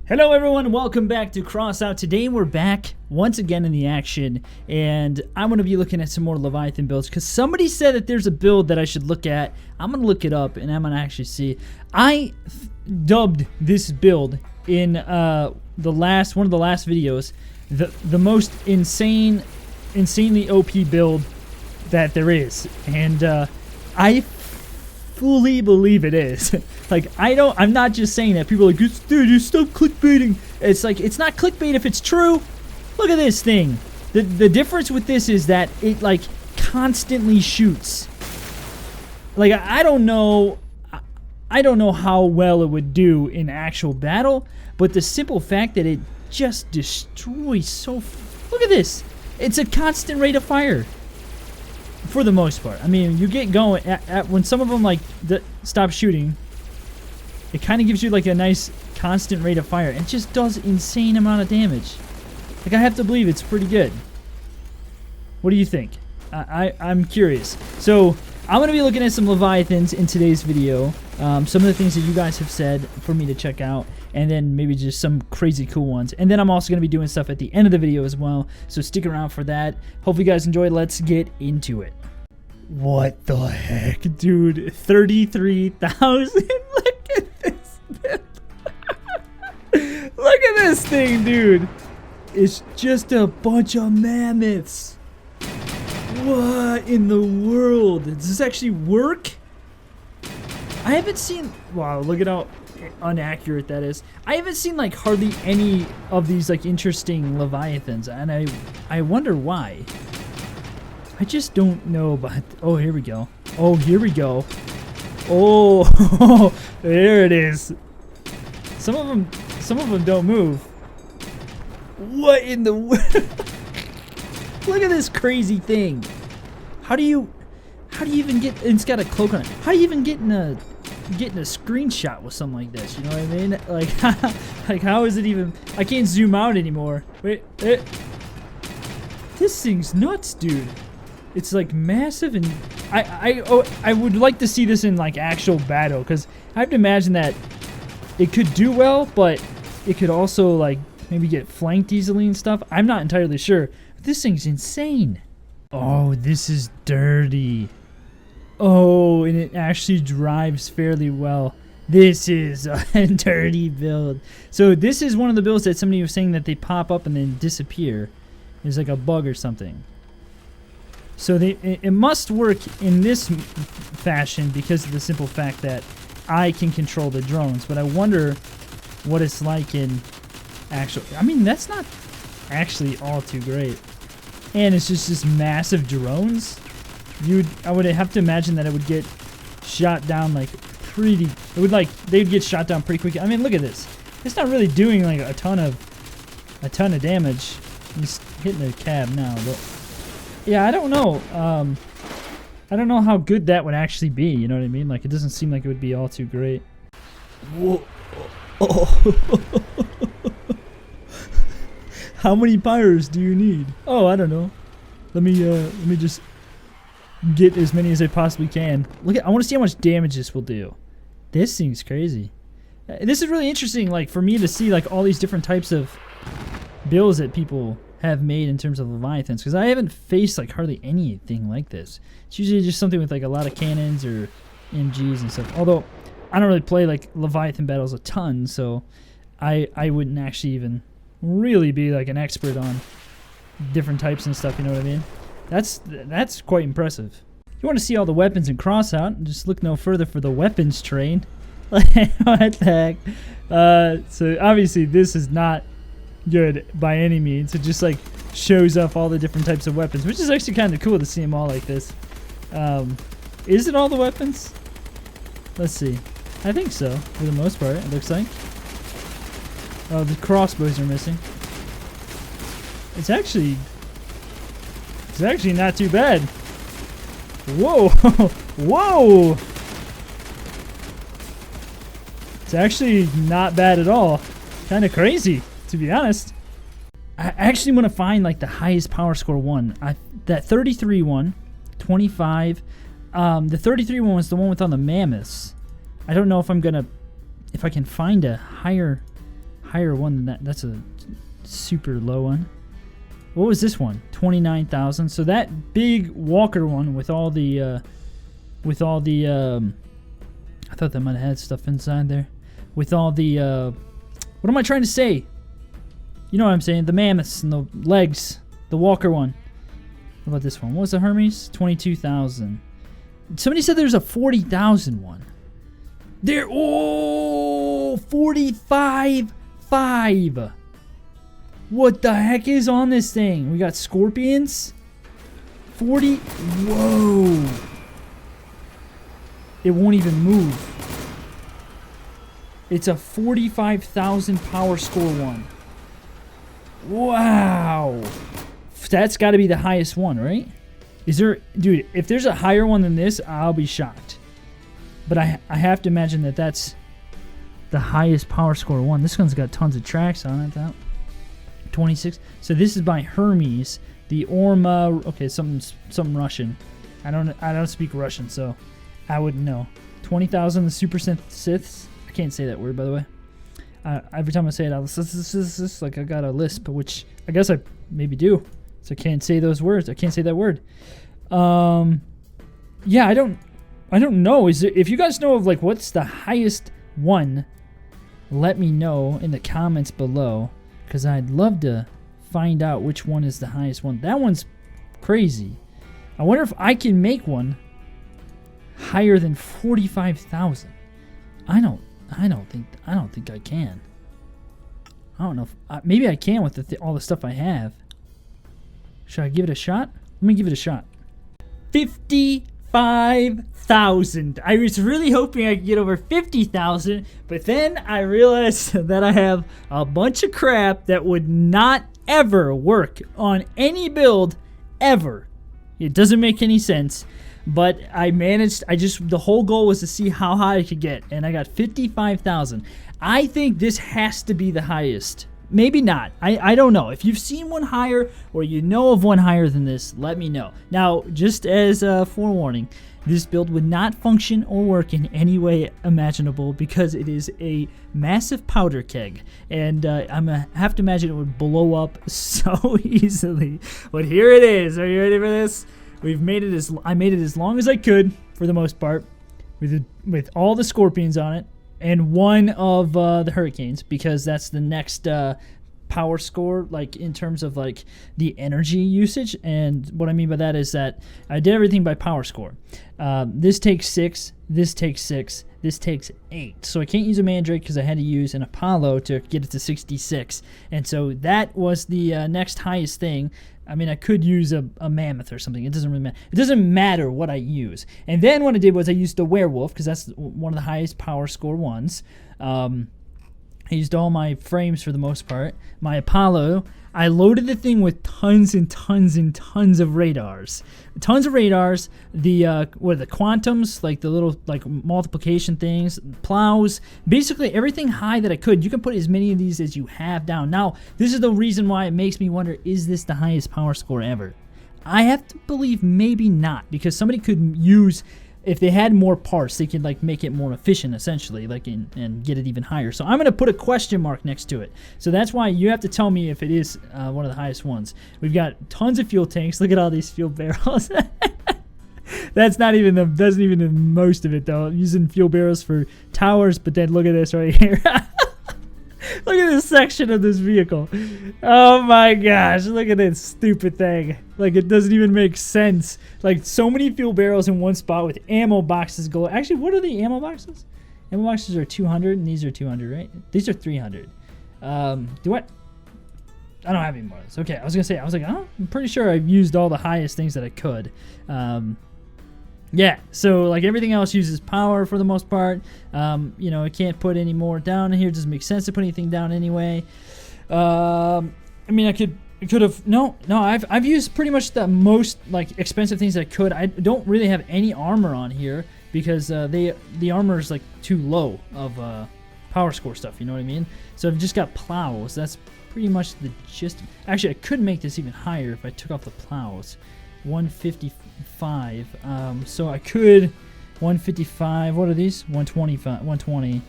Hello everyone, welcome back to Crossout. Today we're back once again in the action, and I'm going to be looking at some more Leviathan builds because somebody said that there's a build that I should look at. I'm going to look it up and I'm going to actually see. I dubbed this build in one of the last videos the most insanely OP build that there is, and I fully believe it is. Like, I'm not just saying that. People are like, dude, you stop clickbaiting. It's like, it's not clickbait if it's true. Look at this thing. The difference with this is that it, like, constantly shoots. Like, I don't know how well it would do in actual battle, but the simple fact that it just destroys so... Look at this. It's a constant rate of fire. For the most part. I mean, you get going when some of them like stop shooting, it kind of gives you like a nice constant rate of fire. It just does insane amount of damage. Like, I have to believe it's pretty good. What do you think? I'm curious. So I'm gonna be looking at some Leviathans in today's video. Some of the things that you guys have said for me to check out, and then maybe just some crazy cool ones. And then I'm also going to be doing stuff at the end of the video as well, so stick around for that. Hopefully you guys enjoy. Let's get into it. What the heck, dude? 33,000? Look at this. Look at this thing, dude. It's just a bunch of mammoths. What in the world? Does this actually work? I haven't seen... Wow, look at how inaccurate that is. I haven't seen like hardly any of these like interesting Leviathans, and I wonder why. I just don't know about... Oh, here we go. Oh, here we go. Oh, there it is. Some of them don't move. What in the world? Look at this crazy thing. How do you even get... It's got a cloak on it. How do you even get in a screenshot with something like this? You know what I mean? Like how is it even... I can't zoom out anymore. Wait. This thing's nuts, dude. It's like massive, and I would like to see this in like actual battle, because I have to imagine that it could do well, but it could also like maybe get flanked easily and stuff. I'm not entirely sure. But this thing's insane. Oh, this is dirty. Oh, and it actually drives fairly well. This is a dirty build. So this is one of the builds that somebody was saying that they pop up and then disappear. There's like a bug or something. So it must work in this fashion because of the simple fact that I can control the drones. But I wonder what it's like in actual... I mean, that's not actually all too great. And it's just this massive drones. I would have to imagine that it would get shot down like pretty... It would like... They'd get shot down pretty quickly. I mean, look at this. It's not really doing like a ton of damage. I'm just hitting the cab now, but... Yeah, I don't know. I don't know how good that would actually be, you know what I mean? Like, it doesn't seem like it would be all too great. Whoa. Oh. How many pyres do you need? Oh, I don't know. Let me just get as many as I possibly can. I want to see how much damage this will do. This thing's crazy. This is really interesting, like, for me to see like all these different types of builds that people have made in terms of Leviathans, because I haven't faced like hardly anything like this. It's usually just something with like a lot of cannons or MGs and stuff. Although I don't really play like Leviathan battles a ton, so I wouldn't actually even really be like an expert on different types and stuff, you know what I mean? That's quite impressive. If you want to see all the weapons in Crossout, just look no further for the weapons train. What the heck? So obviously this is not good by any means. It just like shows off all the different types of weapons, which is actually kind of cool to see them all like this. Is it all the weapons? Let's see. I think so, for the most part, it looks like. Oh, the crossbows are missing. It's actually not too bad. Whoa. Whoa. It's actually not bad at all. Kind of crazy, to be honest. I actually want to find like the highest power score one. That 33 one, 25. The 33 one was the one with all the mammoths. I don't know if I can find a higher higher one than that. That's a super low one. What was this one? 29,000. So that big Walker one with all the I thought that might have had stuff inside there. With all the what am I trying to say? You know what I'm saying? The mammoths and the legs. The Walker one. What about this one? What was the Hermes? 22,000. Somebody said there's a 40,000 one. There. Oh, 45.5. What the heck is on this thing? We got scorpions. 40. Whoa. It won't even move. It's a 45,000 Powerscore one. Wow. That's got to be the highest one, right? Is there... Dude, if there's a higher one than this, I'll be shocked. But I have to imagine that that's the highest Powerscore one. This one's got tons of tracks on it, though. 26. So this is by Hermes. The Orma... Okay, something Russian. I don't speak Russian, so I wouldn't know. 20,000 the Super Siths. I can't say that word, by the way. Every time I say it, like I got a lisp, which I guess I maybe do. So I can't say those words. I can't say that word. Yeah, I don't know. If you guys know of like what's the highest one, let me know in the comments below, because I'd love to find out which one is the highest one. That one's crazy. I wonder if I can make one higher than 45,000. I don't think I can. I don't know. Maybe I can with all the stuff I have. Should I give it a shot? Let me give it a shot. 55,000. I was really hoping I could get over 50,000, but then I realized that I have a bunch of crap that would not ever work on any build ever. It doesn't make any sense. But I managed, the whole goal was to see how high I could get, and I got 55,000. I think this has to be the highest. Maybe not. I don't know. If you've seen one higher, or you know of one higher than this, let me know. Now, just as a forewarning, this build would not function or work in any way imaginable because it is a massive powder keg, and I'm going to have to imagine it would blow up so easily. But here it is. Are you ready for this? I made it as long as I could for the most part, with all the scorpions on it, and one of the hurricanes, because that's the next Powerscore, like in terms of like the energy usage. And what I mean by that is that I did everything by Powerscore. This takes 6, this takes 6, this takes 8. So I can't use a Mandrake because I had to use an Apollo to get it to 66. And so that was the next highest thing. I mean, I could use a mammoth or something. It doesn't really matter. It doesn't matter what I use. And then what I did was I used the werewolf, because that's one of the highest Powerscore ones. I used all my frames for the most part. My Apollo, I loaded the thing with tons and tons and tons of radars. Tons of radars. The quantums, like the little like multiplication things, plows, basically everything high that I could. You can put as many of these as you have down. Now, this is the reason why it makes me wonder, is this the highest Powerscore ever? I have to believe maybe not, because somebody could use, if they had more parts, they could like make it more efficient, essentially, like and get it even higher. So I'm gonna put a question mark next to it. So that's why you have to tell me if it is one of the highest ones. We've got tons of fuel tanks. Look at all these fuel barrels. That's not even doesn't even the most of it though. I'm using fuel barrels for towers, but then look at this right here. Look at this section of this vehicle. Oh my gosh, look at this stupid thing. Like, it doesn't even make sense. Like, so many fuel barrels in one spot with ammo boxes galore. Actually, what are the ammo boxes? Ammo boxes are 200 and these are 200, right? These are 300. I don't have any more of this. Okay, I was like, oh, I'm pretty sure I've used all the highest things that I could. Yeah, so like everything else uses power for the most part. You know, I can't put any more down here. It doesn't make sense to put anything down anyway. I mean, I could have I've used pretty much the most like expensive things I could. I don't really have any armor on here because the armor is like too low of Powerscore stuff. You know what I mean? So I've just got plows. That's pretty much the gist. Actually, I could make this even higher if I took off the plows. 155. So I could 155. What are these? 125. 120.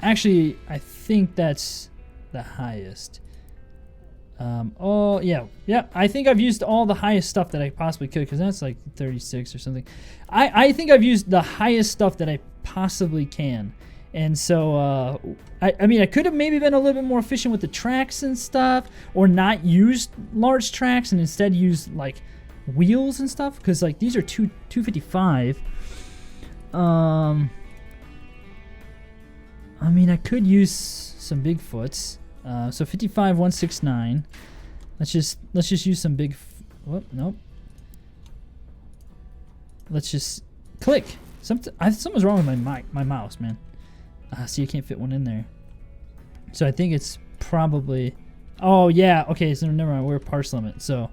Actually, I think that's the highest. Oh yeah, I think I've used all the highest stuff that I possibly could, because that's like 36 or something. I think I've used the highest stuff that I possibly can, and so I mean I could have maybe been a little bit more efficient with the tracks and stuff, or not used large tracks and instead used like wheels and stuff, because like these are 255. I mean I could use some Bigfoots. So 55 169. Let's just use some big. Whoop, nope. Let's just click. Something's wrong with my mouse, man. See, you can't fit one in there. So I think it's probably. Oh yeah. Okay. So never mind. We're parse limit. So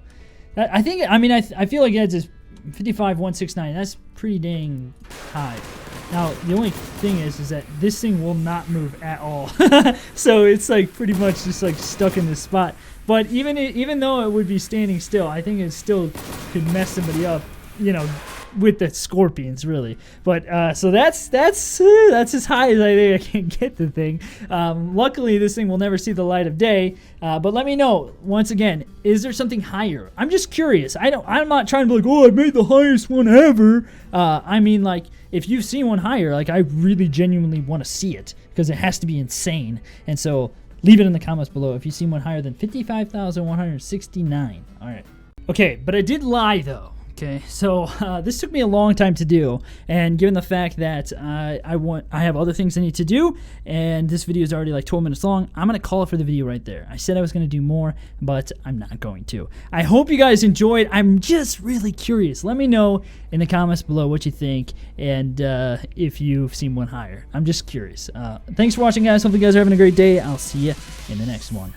I think. I mean, I feel like that's just 55 169. That's pretty dang high. Now, the only thing is that this thing will not move at all. So it's like pretty much just like stuck in this spot. But even though it would be standing still, I think it still could mess somebody up, you know, with the scorpions, really. But so that's as high as I think I can get the thing. Luckily, this thing will never see the light of day. But let me know once again, is there something higher? I'm just curious. I'm not trying to be like, oh, I made the highest one ever. I mean, like, if you've seen one higher, like, I really genuinely want to see it, because it has to be insane. And so leave it in the comments below if you've seen one higher than 55,169. All right. Okay, but I did lie though. Okay, so this took me a long time to do, and given the fact that I have other things I need to do, and this video is already like 12 minutes long, I'm going to call it for the video right there. I said I was going to do more, but I'm not going to. I hope you guys enjoyed. I'm just really curious. Let me know in the comments below what you think, and if you've seen one higher. I'm just curious. Thanks for watching, guys. Hope you guys are having a great day. I'll see you in the next one.